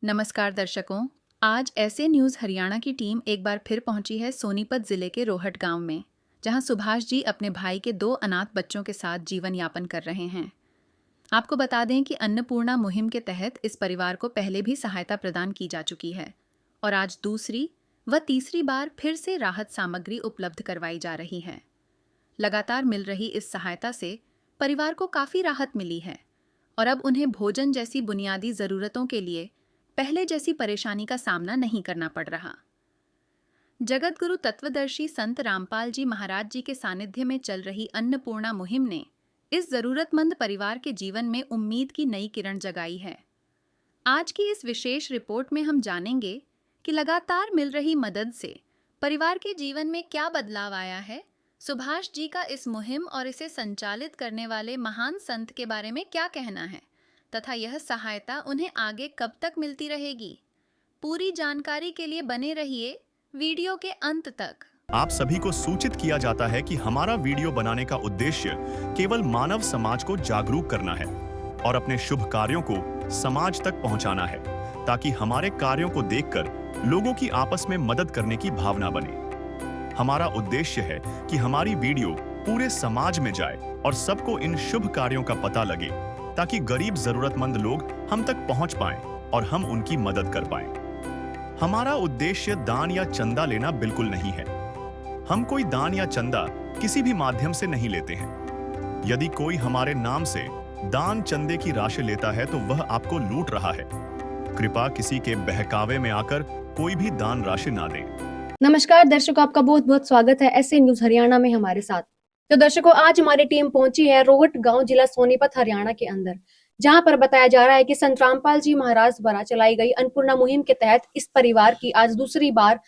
नमस्कार दर्शकों। आज ऐसे न्यूज़ हरियाणा की टीम एक बार फिर पहुंची है सोनीपत जिले के रोहट गांव में, जहां सुभाष जी अपने भाई के 2 अनाथ बच्चों के साथ जीवन यापन कर रहे हैं। आपको बता दें कि अन्नपूर्णा मुहिम के तहत इस परिवार को पहले भी सहायता प्रदान की जा चुकी है और आज दूसरी व तीसरी बार फिर से राहत सामग्री उपलब्ध करवाई जा रही है। लगातार मिल रही इस सहायता से परिवार को काफ़ी राहत मिली है और अब उन्हें भोजन जैसी बुनियादी ज़रूरतों के लिए पहले जैसी परेशानी का सामना नहीं करना पड़ रहा। जगत गुरु तत्वदर्शी संत रामपाल जी महाराज जी के सानिध्य में चल रही अन्नपूर्णा मुहिम ने इस जरूरतमंद परिवार के जीवन में उम्मीद की नई किरण जगाई है। आज की इस विशेष रिपोर्ट में हम जानेंगे कि लगातार मिल रही मदद से परिवार के जीवन में क्या बदलाव आया है, सुभाष जी का इस मुहिम और इसे संचालित करने वाले महान संत के बारे में क्या कहना है तथा यह सहायता उन्हें आगे कब तक मिलती रहेगी। पूरी जानकारी के लिए बने रहिए वीडियो के अंत तक। आप सभी को सूचित किया जाता है कि हमारा वीडियो बनाने का उद्देश्य केवल मानव समाज को जागरूक करना है और अपने शुभ कार्यों को समाज तक पहुंचाना है, ताकि हमारे कार्यों को देखकर लोगों की आपस में मदद करने की भावना बने। हमारा उद्देश्य है कि हमारी वीडियो पूरे समाज में जाए और सबको इन शुभ कार्यों का पता लगे, ताकि गरीब जरूरतमंद लोग हम तक पहुंच पाएं और हम उनकी मदद कर पाएं। हमारा उद्देश्य दान या चंदा लेना बिल्कुल नहीं है। हम कोई दान या चंदा किसी भी माध्यम से नहीं लेते हैं। यदि कोई हमारे नाम से दान चंदे की राशि लेता है तो वह आपको लूट रहा है। कृपया किसी के बहकावे में आकर कोई भी दान राशि ना दें। नमस्कार दर्शकों, आपका बहुत बहुत स्वागत है ऐसे न्यूज हरियाणा में हमारे साथ। तो दर्शकों, आज हमारी टीम पहुंची है रोहट गांव, जिला सोनीपत, हरियाणा के अंदर, जहां पर बताया जा रहा है कि संत रामपाल जी महाराज द्वारा चलाई गई अन्नपूर्णा मुहिम के तहत इस परिवार की आज दूसरी बार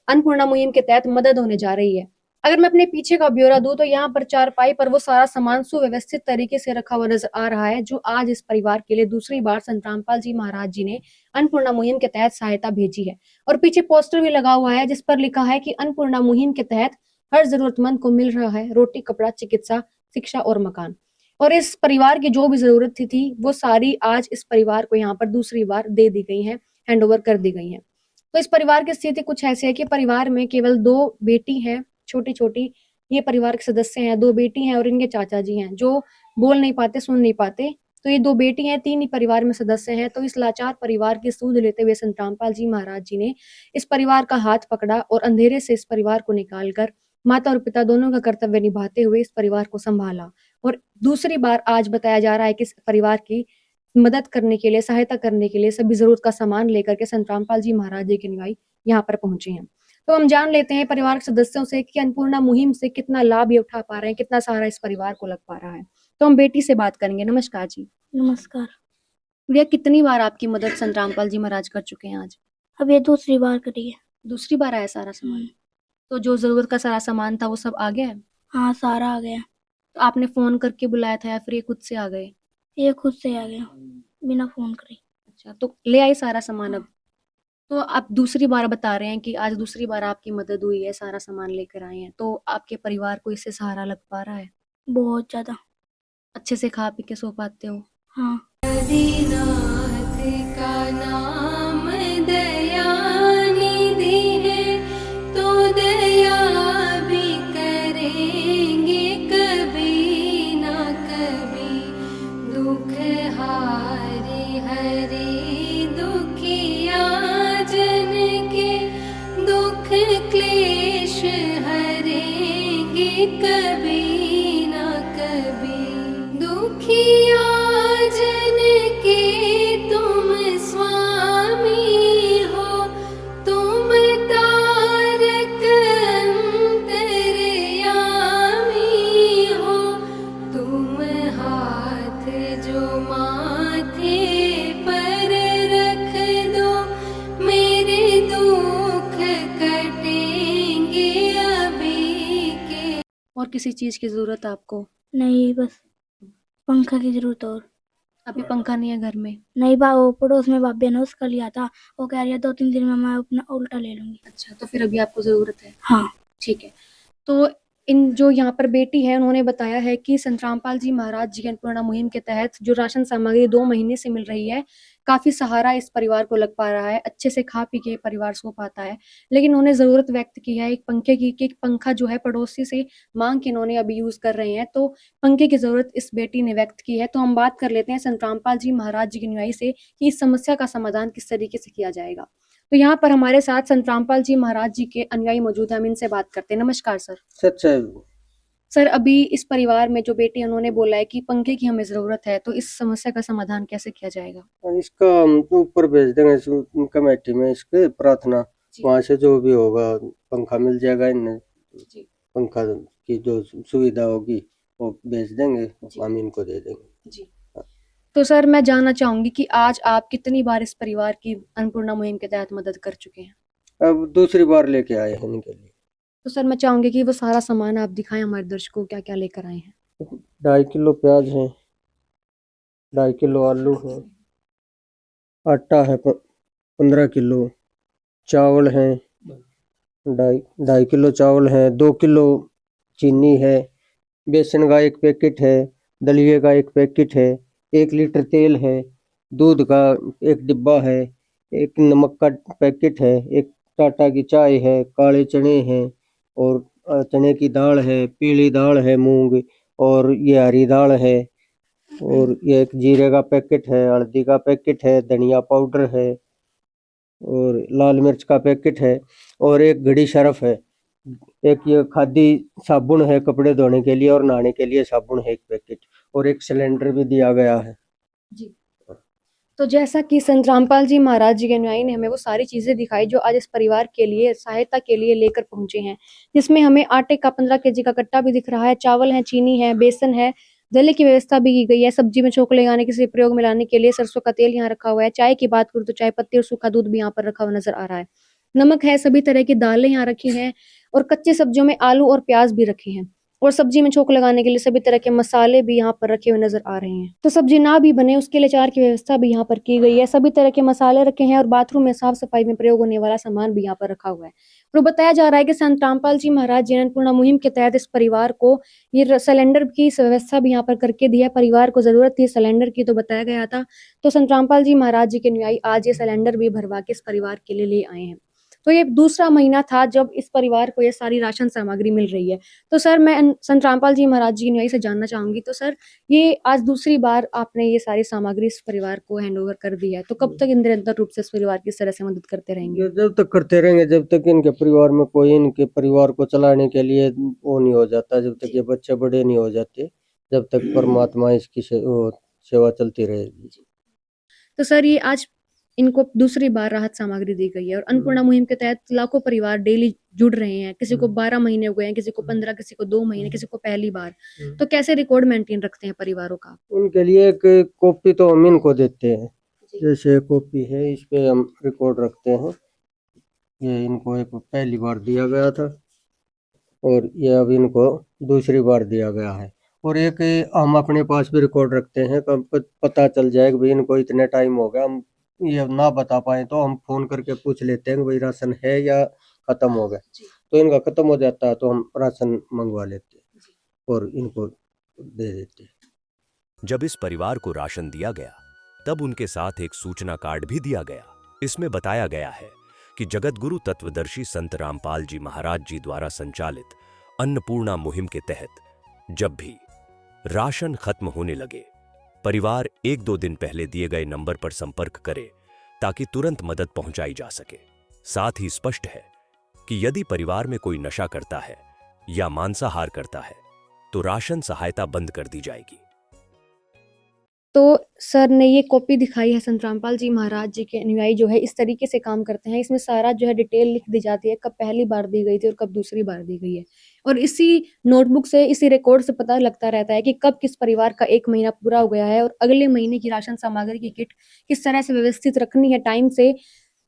अन्नपूर्णा मुहिम के तहत मदद होने जा रही है। अगर मैं अपने पीछे का ब्यौरा दूं तो यहाँ पर चारपाई पर वो सारा सामान सुव्यवस्थित तरीके से रखा हुआ नजर आ रहा है, जो आज इस परिवार के लिए दूसरी बार संत रामपाल जी महाराज जी ने अन्नपूर्णा मुहिम के तहत सहायता भेजी है। और पीछे पोस्टर भी लगा हुआ है जिस पर लिखा है कि अन्नपूर्णा मुहिम के तहत हर जरूरतमंद को मिल रहा है रोटी, कपड़ा, चिकित्सा, शिक्षा और मकान। और इस परिवार की जो भी जरूरत थी वो सारी आज इस परिवार को यहाँ पर दूसरी बार दे दी गई है, हैंड ओवर कर दी गई है। तो इस परिवार की स्थिति कुछ ऐसी है कि परिवार में केवल 2 बेटी हैं, छोटी छोटी। ये परिवार के सदस्य हैं, 2 बेटी हैं और इनके चाचा जी हैं जो बोल नहीं पाते, सुन नहीं पाते। तो ये 2 बेटी हैं, 3 ही परिवार में सदस्य हैं। तो इस लाचार परिवार की सूझ लेते हुए संत रामपाल जी महाराज जी ने इस परिवार का हाथ पकड़ा और अंधेरे से इस परिवार को निकालकर माता और पिता दोनों का कर्तव्य निभाते हुए इस परिवार को संभाला। और दूसरी बार आज बताया जा रहा है कि इस परिवार की मदद करने के लिए, सहायता करने के लिए सभी जरूरत का सामान लेकर के संत रामपाल जी महाराज जी के अनुयायी यहाँ पर पहुंचे हैं। तो हम जान लेते हैं परिवार के सदस्यों से कि अन्नपूर्णा मुहिम से कितना लाभ ये उठा पा रहे हैं, कितना सहारा इस परिवार को लग पा रहा है। तो हम बेटी से बात करेंगे। नमस्कार जी। नमस्कार। भैया, कितनी बार आपकी मदद संत रामपाल जी महाराज कर चुके हैं आज? अब ये दूसरी बार करी है। दूसरी बार आया सारा सामान? तो जो जरूरत का सारा सामान था वो सब आ गया है? हाँ, सारा आ गया। तो आपने फोन करके बुलाया था या फिर ये खुद से आ गए? ये खुद से आ गया, बिना फोन करे। अच्छा, तो ले आई सारा सामान अब? तो आप दूसरी बार बता रहे हैं कि आज दूसरी बार आपकी मदद हुई है, सारा सामान लेकर आए हैं, तो आपके परिवार को इससे सहारा लग पा रहा है? बहुत ज्यादा। अच्छे से खा पी के सो पाते हो? हाँ। आदिनाथ का नाम दयानिधि है, तो दया भी करेंगे कभी ना कभी। दुख हारे हरे दुखिया जन के, दुख क्लेश हरेंगे कभी ना कभी। दुखिया जन के तुम स्वामी हो, तुम तारक अंतर्यामी हो। तुम हाथ जो माथे पर रख दो, मेरे दुख कटेंगे अभी के। और किसी चीज की जरूरत आपको? नहीं, बस पंखा की जरूरत। और अभी पंखा नहीं है घर में? नहीं, वो पड़ोस में भाभी ने उसका लिया था, वो कह रही है 2-3 दिन में मैं अपना उल्टा ले लूंगी। अच्छा, तो फिर अभी आपको जरूरत है? हाँ। ठीक है। तो इन जो यहाँ पर बेटी है उन्होंने बताया है कि संत रामपाल जी महाराज जी अन्नपूर्णा मुहिम के तहत जो राशन सामग्री 2 महीने से मिल रही है, काफी सहारा इस परिवार को लग पा रहा है, अच्छे से खा पी के परिवार सो पाता है। लेकिन उन्होंने जरूरत व्यक्त की है एक पंखे की, कि एक पंखा जो है पड़ोसी से मांग के इन्होंने अभी यूज कर रहे हैं, तो पंखे की जरूरत इस बेटी ने व्यक्त की है। तो हम बात कर लेते हैं संत रामपाल जी महाराज जी की अनुयायी से कि इस समस्या का समाधान किस तरीके से किया जाएगा। तो यहाँ पर हमारे साथ संत रामपाल जी महाराज जी के अनुयायी मौजूद हैं, हम इनसे बात करते हैं। नमस्कार सर। सच है। सर, अभी इस परिवार में जो बेटी उन्होंने बोला है कि पंखे की हमें जरूरत है, तो इस समस्या का समाधान कैसे किया जाएगा? और इसका हम ऊपर भेज देंगे कमेटी में, इसके प्रार्थना जी। वहां से जो भी होगा पंखा मिल जाएगा इन्हें। जी। पंखा की जो सुविधा होगी वो भेज देंगे, जी। हम इनको दे देंगे। जी। तो सर, मैं जानना चाहूंगी कि आज आप कितनी बार इस परिवार की अन्नपूर्णा मुहिम के तहत मदद कर चुके हैं? अब दूसरी बार लेके आए हैं इनके लिए। तो सर, मैं चाहूंगी कि वो सारा सामान आप दिखाएं हमारे दर्शकों को, क्या क्या लेकर आए हैं। 2.5 किलो प्याज है, 2.5 किलो आलू है, आटा है 15 किलो, चावल है 2.5 किलो चावल है, 2 किलो चीनी है, बेसन का 1 पैकेट है, दलिए का 1 पैकेट है, 1 लीटर तेल है, दूध का 1 डिब्बा है, 1 नमक का पैकेट है, 1 टाटा की चाय है, काले चने हैं और चने की दाल है, पीली दाल है मूंग, और ये हरी दाल है, और ये 1 जीरे का पैकेट है, हल्दी का पैकेट है, धनिया पाउडर है और लाल मिर्च का पैकेट है, और 1 घड़ी सर्फ है, 1 ये खादी साबुन है कपड़े धोने के लिए और नहाने के लिए साबुन है 1 पैकेट, और 1 सिलेंडर भी दिया गया है। जी। तो जैसा कि संत रामपाल जी महाराज जी के अनुयायी ने हमें वो सारी चीजें दिखाई जो आज इस परिवार के लिए सहायता के लिए लेकर पहुंचे हैं, जिसमें हमें आटे का 15 केजी का कट्टा भी दिख रहा है, चावल है, चीनी है, बेसन है, दलिए की व्यवस्था भी की गई है, सब्जी में छोंक लगाने के प्रयोग में लाने के लिए सरसों का तेल यहाँ रखा हुआ है, चाय की बात करूँ तो चाय पत्ती और सूखा दूध भी यहाँ पर रखा हुआ नजर आ रहा है, नमक है, सभी तरह की दालें यहाँ रखी हैं, और कच्ची सब्जियों में आलू और प्याज भी रखे हैं, और सब्जी में छोंक लगाने के लिए सभी तरह के मसाले भी यहाँ पर रखे हुए नजर आ रहे हैं। तो सब्जी ना भी बने उसके लिए अचार की व्यवस्था भी यहाँ पर की गई है, सभी तरह के मसाले रखे हैं, और बाथरूम में साफ सफाई में प्रयोग होने वाला सामान भी यहाँ पर रखा हुआ है। और बताया जा रहा है कि संत रामपाल जी महाराज जी ने अन्नपूर्णा मुहिम के तहत इस परिवार को ये सिलेंडर की व्यवस्था भी यहाँ पर करके दी है। परिवार को जरूरत थी सिलेंडर की, तो बताया गया था, तो संत रामपाल जी महाराज जी के अनुयायी आज ये सिलेंडर भी भरवा के इस परिवार के लिए ले आए हैं। तो ये दूसरा महीना था जब इस परिवार को ये सारी राशन सामग्री मिल रही है। तो सर, मैं संत रामपाल जी महाराज जी की अनुयायी से जानना चाहूंगी, तो सर, ये आज दूसरी बार आपने ये सारी सामग्री इस परिवार को हैंडओवर कर दी है, तो कब तक निरंतर रूप से इस परिवार की इस तरह से मदद करते रहेंगे? ये जब तक करते रहेंगे, जब तक इनके परिवार में कोई इनके परिवार को चलाने के लिए वो नहीं हो जाता, जब तक ये बच्चे बड़े नहीं हो जाते, जब तक परमात्मा इसकी सेवा चलती रहेगी। तो सर, ये आज इनको दूसरी बार राहत सामग्री दी गई है, और अन्नपूर्णा मुहिम के तहत लाखों परिवार डेली जुड़ रहे हैं, किसी को 12 महीने हो गए हैं, किसी को 15, किसी को 2 महीने, किसी को पहली बार। तो कैसे रिकॉर्ड मेंटेन रखते हैं परिवारों का? उनके लिए एक कॉपी तो हम इनको देते हैं, जैसे कॉपी है इस पे हम रिकॉर्ड रखते हैं। ये इनको एक पहली बार दिया गया था और ये अब इनको दूसरी बार दिया गया है, और एक हम अपने पास भी रिकॉर्ड रखते हैं, कब पता चल जाए कि भाई इनको इतने टाइम हो गया, हम ये ना बता पाए तो हम फोन करके पूछ लेते हैं कि भाई राशन है या खत्म हो गया। तो इनका खत्म हो जाता है तो हम राशन मंगवा लेते हैं और इनको दे देते हैं। जब इस परिवार को राशन दिया गया तब उनके साथ एक सूचना कार्ड भी दिया गया। इसमें बताया गया है कि जगतगुरु तत्वदर्शी संत रामपाल जी महाराज जी द्वारा संचालित अन्नपूर्णा मुहिम के तहत जब भी राशन खत्म होने लगे, परिवार 1-2 दिन पहले दिए गए नंबर पर संपर्क करे ताकि तुरंत मदद पहुंचाई जा सके। साथ ही स्पष्ट है कि यदि परिवार में कोई नशा करता है या मांसाहार करता है तो राशन सहायता बंद कर दी जाएगी। तो सर ने ये कॉपी दिखाई है, संत रामपाल जी महाराज जी के अनुयायी जो है इस तरीके से काम करते हैं, इसमें सारा जो है डिटेल लिख दी जाती है, कब पहली बार दी गई थी और कब दूसरी बार दी गई है, और इसी नोटबुक से, इसी रिकॉर्ड से पता लगता रहता है कि कब किस परिवार का 1 महीना पूरा हो गया है और अगले महीने की राशन सामग्री की किट किस तरह से व्यवस्थित रखनी है टाइम से।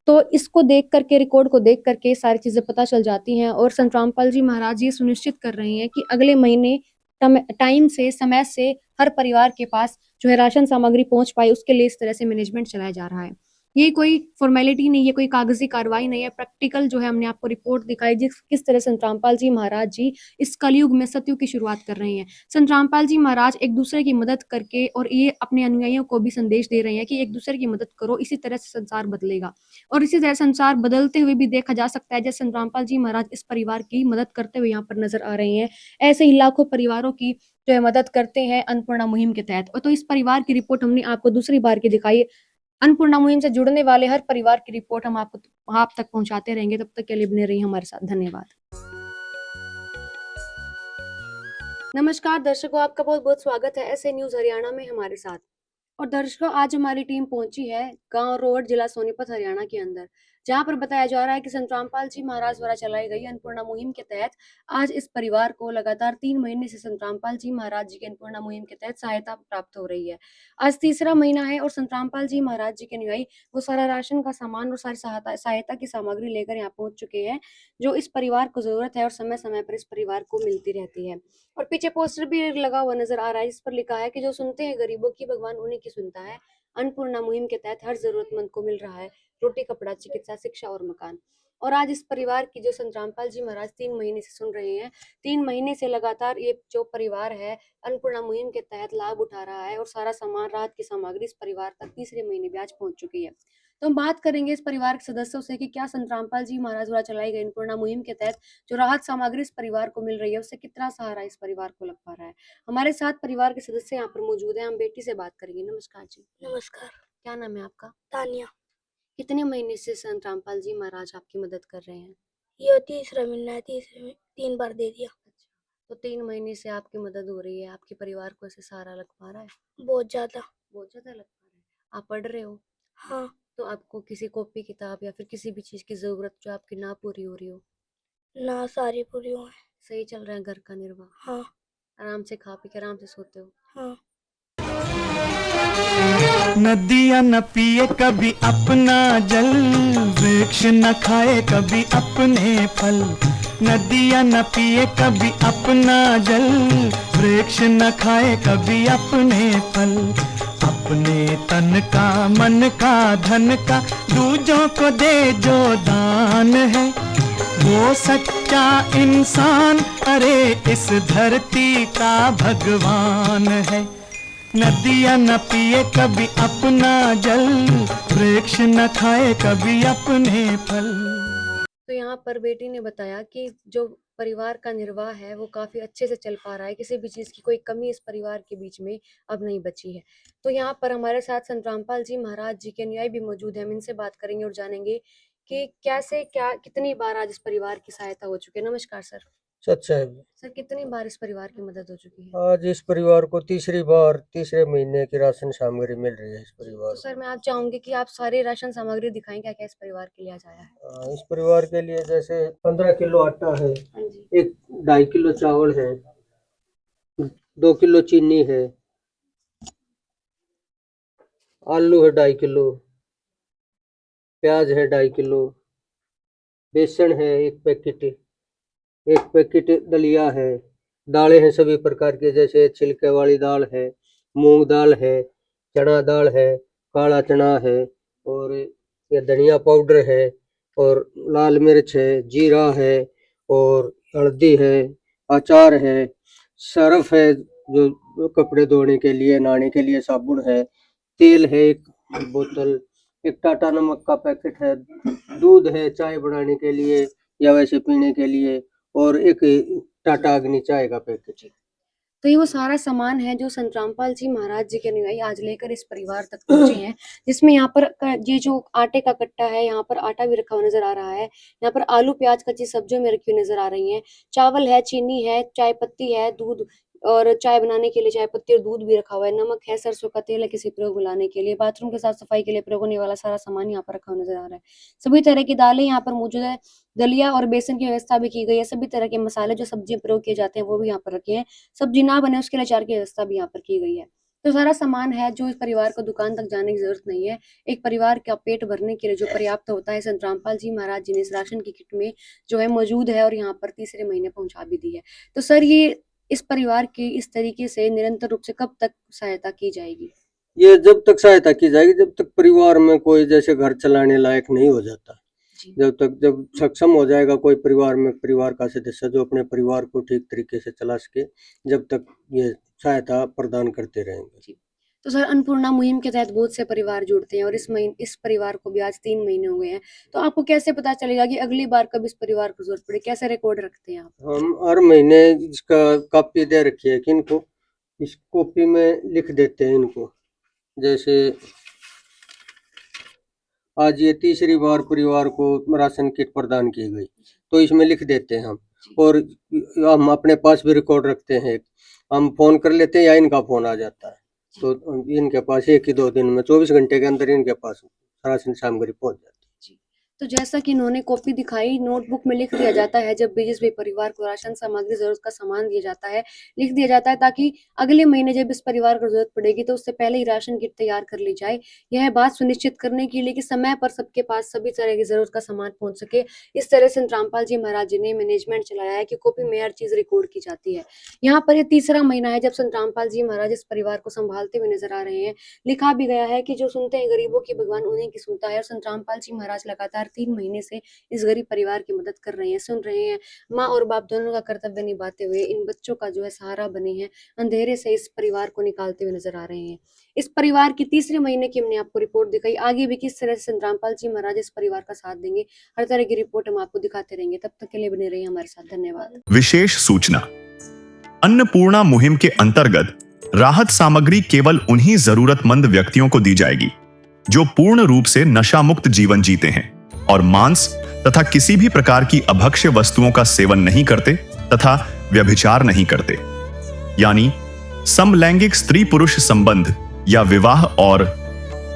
तो इसको देख करके, रिकॉर्ड को देख करके सारी चीजें पता चल जाती हैं, और संत रामपाल जी महाराज ये सुनिश्चित कर रहे हैं कि अगले महीने टाइम से, समय से हर परिवार के पास जो है राशन सामग्री पहुंच पाए, उसके लिए इस तरह से मैनेजमेंट चलाया जा रहा है। ये कोई फॉर्मेलिटी नहीं है, कोई कागजी कार्रवाई नहीं है, प्रैक्टिकल जो है हमने आपको रिपोर्ट दिखाई जिस किस तरह संत रामपाल जी महाराज जी इस कलयुग में सतयुग की शुरुआत कर रहे हैं। संत रामपाल जी महाराज एक दूसरे की मदद करके और ये अपने अनुयायियों को भी संदेश दे रहे हैं कि एक दूसरे की मदद करो, इसी तरह से संसार बदलेगा। और इसी तरह संसार बदलते हुए भी देखा जा सकता है जैसे संत रामपाल जी महाराज इस परिवार की मदद करते हुए यहाँ पर नजर आ रहे हैं। ऐसे ही लाखों परिवारों की जो है मदद करते हैं अन्नपूर्णा मुहिम के तहत। और तो इस परिवार की रिपोर्ट हमने आपको दूसरी बार की दिखाई। अन्नपूर्णा मुहिम से जुड़ने वाले हर परिवार की रिपोर्ट हम आपको आप तक पहुंचाते रहेंगे। तब तक के लिए बने रहिए हमारे साथ। धन्यवाद। नमस्कार दर्शकों, आपका बहुत बहुत स्वागत है ऐसे न्यूज हरियाणा में हमारे साथ। और दर्शकों, आज हमारी टीम पहुंची है गांव रोड, जिला सोनीपत, हरियाणा के अंदर, जहां पर बताया जा रहा है कि संत रामपाल जी महाराज द्वारा चलाई गई अन्नपूर्णा मुहिम के तहत आज इस परिवार को लगातार 3 महीने से संत रामपाल जी महाराज जी की अन्नपूर्णा मुहिम के तहत सहायता प्राप्त हो रही है। आज तीसरा महीना है और संत रामपाल जी महाराज जी के अनुयायी वो सारा राशन का सामान और सारी सहायता की सामग्री लेकर यहाँ पहुंच चुके हैं, जो इस परिवार को जरूरत है और समय समय पर इस परिवार को मिलती रहती है। और पीछे पोस्टर भी लगा हुआ नजर आ रहा है, जिस पर लिखा है कि जो सुनते हैं गरीबों की, भगवान उन्हीं की सुनता है। अन्नपूर्णा मुहिम के तहत हर जरूरतमंद को मिल रहा है रोटी, कपड़ा, चिकित्सा, शिक्षा और मकान। और आज इस परिवार की जो संत रामपाल जी महाराज 3 महीने से सुन रहे हैं, 3 महीने से लगातार ये जो परिवार है अन्नपूर्णा मुहिम के तहत लाभ उठा रहा है और सारा सामान, राहत की सामग्री इस परिवार तक तीसरे महीने भी आज पहुंच चुकी है। तो हम बात करेंगे इस परिवार के सदस्यों से कि क्या संत रामपाल जी महाराज द्वारा चलाई गई अन्नपूर्णा मुहिम के तहत जो राहत सामग्री इस परिवार को मिल रही है उससे कितना सहारा इस परिवार को लग पा रहा है। हमारे साथ परिवार के सदस्य यहाँ पर मौजूद हैं, हम बेटी से बात करेंगे। नमस्कार जी। नमस्कार। क्या नाम है आपका? तानिया। कितने महीने से संत रामपाल जी महाराज आपकी मदद कर रहे हैं? ये तीसरा महीना है, तीसरे में 3 बार दे दिया। अच्छा, तो 3 महीने से आपकी मदद हो रही है, आपके परिवार को ऐसे सहारा लग पा रहा है? बहुत ज्यादा। बहुत ज्यादा लग पा रहा है। आप पढ़ रहे हो हाँ। तो आपको किसी कॉपी किताब या फिर किसी भी चीज की जरूरत जो आपकी ना पूरी हो रही हो? ना सारी पूरी हुई है। सही चल रहा है घर का निर्वाह? हाँ। आराम से खा पी के आराम से सोते हो? हाँ। नदियाँ न पिए कभी अपना जल, वृक्ष न खाए कभी अपने फल। नदियाँ न पिए कभी अपना जल, वृक्ष न खाए कभी अपने फल। अपने तन का, मन का, धन का दूजों को दे जो दान है, वो सच्चा इंसान, अरे इस धरती का भगवान है। नदियाँ न पिए कभी अपना जल, वृक्ष न खाए कभी अपने फल। तो यहाँ पर बेटी ने बताया कि जो परिवार का निर्वाह है वो काफी अच्छे से चल पा रहा है, किसी भी चीज की कोई कमी इस परिवार के बीच में अब नहीं बची है। तो यहाँ पर हमारे साथ संत रामपाल जी महाराज जी के अनुयायी भी मौजूद है, हम इनसे बात करेंगे और जानेंगे कि कैसे क्या कितनी बार आज इस परिवार की सहायता हो चुकी है। नमस्कार सर। सच्चा है। सर, कितनी बार इस परिवार की मदद हो चुकी है? आज इस परिवार को तीसरी बार तीसरे महीने की राशन सामग्री मिल रही है इस परिवार तो सर मैं आप चाहूंगी कि आप सारी राशन सामग्री दिखाएं, क्या क्या इस परिवार के लिए आज आया है? को। इस परिवार के लिए जैसे 15 किलो आटा है, हाँ जी। 2.5 किलो चावल है, 2 किलो चीनी है, आलू है 2.5 किलो, प्याज है 2.5 किलो, बेसन है 1 पैकेट दलिया है, दालें हैं सभी प्रकार के, जैसे छिलके वाली दाल है, मूंग दाल है, चना दाल है, काला चना है, और ये धनिया पाउडर है, और लाल मिर्च है, जीरा है, और हल्दी है, अचार है, सर्फ है जो कपड़े धोने के लिए, नहाने के लिए साबुन है, तेल है 1 बोतल, 1 टाटा नमक का पैकेट है, दूध है चाय बनाने के लिए या वैसे पीने के लिए, और 1 टाटा अग्नि चाय का पैकेट। तो ये वो सारा सामान है जो संत रामपाल जी महाराज जी के अनुयायी आज लेकर इस परिवार तक पहुंचे हैं, जिसमें यहाँ पर ये जो आटे का कट्टा है, यहाँ पर आटा भी रखा हुआ नजर आ रहा है, यहाँ पर आलू प्याज कच्ची सब्जियों में रखी हुई नजर आ रही हैं, चावल है, चीनी है, चाय पत्ती है, दूध और चाय बनाने के लिए चाय पत्ती और दूध भी रखा हुआ है, नमक है, सरसों का तेल है किसी प्रयोग में लाने के लिए, बाथरूम के साफ सफाई के लिए प्रयोग होने वाला सारा सामान यहाँ पर रखा हुआ नजर आ रहा है। सभी तरह की दालें यहाँ पर मौजूद है, दलिया और बेसन की व्यवस्था भी की गई है, सभी तरह के मसाले जो सब्जी प्रयोग किए जाते हैं वो भी यहाँ पर रखे हैं, सब्जी ना बने उसके लिए अचार की व्यवस्था भी यहाँ पर की गई है। तो सारा सामान है जो इस परिवार को दुकान तक जाने की जरूरत नहीं है, एक परिवार का पेट भरने के लिए जो पर्याप्त होता है संत रामपाल जी महाराज जी ने इस राशन की किट में जो है मौजूद है और यहाँ पर तीसरे महीने पहुंचा भी दी है। तो सर, ये इस परिवार की इस तरीके से निरंतर रूप से कब तक सहायता की जाएगी? ये जब तक सहायता की जाएगी जब तक परिवार में कोई जैसे घर चलाने लायक नहीं हो जाता, जब सक्षम हो जाएगा कोई परिवार में, परिवार का सदस्य जो अपने परिवार को ठीक तरीके से चला सके, जब तक ये सहायता प्रदान करते रहेंगे। तो सर, अन्नपूर्णा मुहिम के तहत बहुत से परिवार जुड़ते हैं और इस परिवार को भी आज 3 महीने हो गए हैं, तो आपको कैसे पता चलेगा कि अगली बार कब इस परिवार को जरूरत पड़े? कैसे रिकॉर्ड रखते हैं आप? हम हर महीने इसका कॉपी दे रखी है कि इनको इस कॉपी में लिख देते हैं इनको, जैसे आज ये तीसरी बार परिवार को राशन किट प्रदान की गई, तो इसमें लिख देते हैं हम। और हम अपने पास भी रिकॉर्ड रखते हैं, हम फोन कर लेते हैं या इनका फोन आ जाता है, तो इनके पास 1 ही 2 दिन में 24 घंटे के अंदर इनके पास राशन सामग्री पहुंच जाती है। तो जैसा कि इन्होंने कॉपी दिखाई, नोटबुक में लिख दिया जाता है जब भी जिस भी परिवार को राशन सामग्री जरूरत का सामान दिया जाता है, लिख दिया जाता है ताकि अगले महीने जब इस परिवार को जरूरत पड़ेगी तो उससे पहले ही राशन किट तैयार कर ली जाए। यह बात सुनिश्चित करने के लिए कि समय पर सबके पास सभी तरह की जरूरत का सामान पहुंच सके, इस तरह संत रामपाल जी महाराज जी ने मैनेजमेंट चलाया है कि कॉपी में हर चीज रिकॉर्ड की जाती है। यहाँ पर यह तीसरा महीना है जब संत रामपाल जी महाराज इस परिवार को संभालते हुए नजर आ रहे हैं। लिखा भी गया है कि जो सुनते हैं गरीबों की भगवान उन्हीं की सुनता है, और संत रामपाल जी महाराज लगातार 3 महीने से इस गरीब परिवार की मदद कर रहे हैं, सुन रहे हैं, माँ और बाप दोनों का कर्तव्य निभाते हुए इन बच्चों का जो है सहारा बने हैं, अंधेरे से इस परिवार को निकालते हुए नजर आ रहे हैं। इस परिवार की तीसरे महीने की हमने आपको रिपोर्ट दिखाई, आगे भी किस तरह से संत रामपाल जी महाराज इस परिवार का साथ देंगे, हर तरह की रिपोर्ट हम आपको दिखाते रहेंगे। तब तक के लिए बने रहिए हमारे साथ। धन्यवाद। विशेष सूचना, अन्नपूर्णा मुहिम के अंतर्गत राहत सामग्री केवल उन्हीं जरूरतमंद व्यक्तियों को दी जाएगी जो पूर्ण रूप से नशा मुक्त जीवन जीते हैं और मांस तथा किसी भी प्रकार की अभक्ष्य वस्तुओं का सेवन नहीं करते तथा व्यभिचार नहीं करते, यानी समलैंगिक स्त्री पुरुष संबंध या विवाह और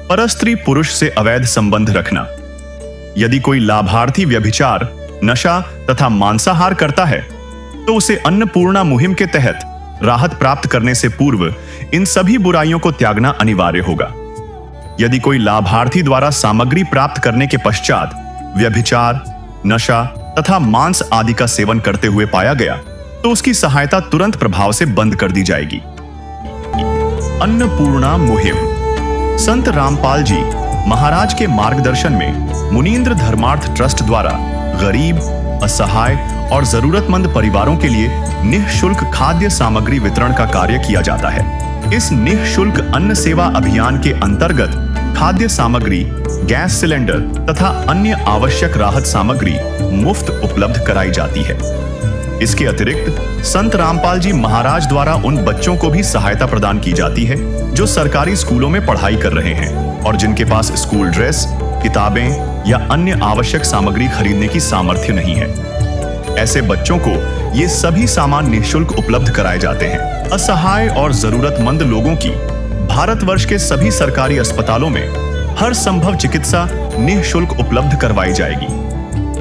परस्त्री पुरुष से अवैध संबंध रखना। यदि कोई लाभार्थी व्यभिचार, नशा तथा मांसाहार करता है तो उसे अन्नपूर्णा मुहिम के तहत राहत प्राप्त करने से पूर्व इन सभी बुराइयों को त्यागना अनिवार्य होगा। यदि कोई लाभार्थी द्वारा सामग्री प्राप्त करने के पश्चात व्यभिचार, नशा तथा मांस आदि का सेवन करते हुए पाया गया तो उसकी सहायता तुरंत प्रभाव से बंद कर दी जाएगी। अन्नपूर्णा मुहिम संत रामपाल जी महाराज के मार्गदर्शन में मुनींद्र धर्मार्थ ट्रस्ट द्वारा गरीब, असहाय और जरूरतमंद परिवारों के लिए निःशुल्क खाद्य सामग्री वितरण का कार्य किया जाता है। इस निःशुल्क अन्न सेवा अभियान के अंतर्गत खाद्य सामग्री, गैस सिलेंडर तथा अन्य आवश्यक राहत सामग्री मुफ्त उपलब्ध कराई जाती है। इसके अतिरिक्त संत रामपाल जी महाराज द्वारा उन बच्चों को भी सहायता प्रदान की जाती है जो सरकारी स्कूलों में पढ़ाई कर रहे हैं और जिनके पास स्कूल ड्रेस, किताबें या अन्य आवश्यक सामग्री खरीदने की सामर्थ्य नहीं है। ऐसे बच्चों को ये सभी सामान निःशुल्क उपलब्ध कराए जाते हैं। असहाय और जरूरतमंद लोगों की भारतवर्ष के सभी सरकारी अस्पतालों में हर संभव चिकित्सा निःशुल्क उपलब्ध करवाई जाएगी,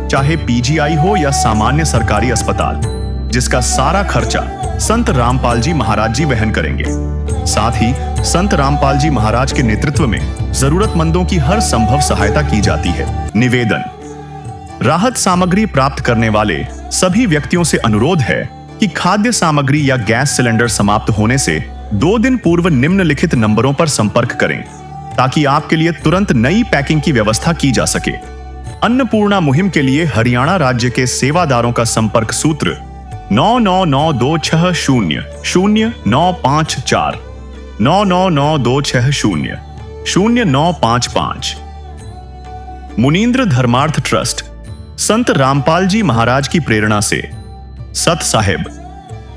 चाहे पीजीआई हो या सामान्य सरकारी अस्पताल, जिसका सारा खर्चा संत रामपाल जी महाराज जी वहन करेंगे। साथ ही संत रामपाल जी महाराज के नेतृत्व में जरूरतमंदों की हर संभव सहायता की जाती है। निवेदन, राहत सामग्री प्राप्त करने वाले सभी व्यक्तियों से अनुरोध है कि खाद्य सामग्री या गैस सिलेंडर समाप्त होने से 2 दिन पूर्व निम्नलिखित नंबरों पर संपर्क करें ताकि आपके लिए तुरंत नई पैकिंग की व्यवस्था की जा सके। अन्नपूर्णा मुहिम के लिए हरियाणा राज्य के सेवादारों का संपर्क सूत्र 9992600954 9992600955। मुनींद्र धर्मार्थ ट्रस्ट संत रामपाल जी महाराज की प्रेरणा से सत साहिब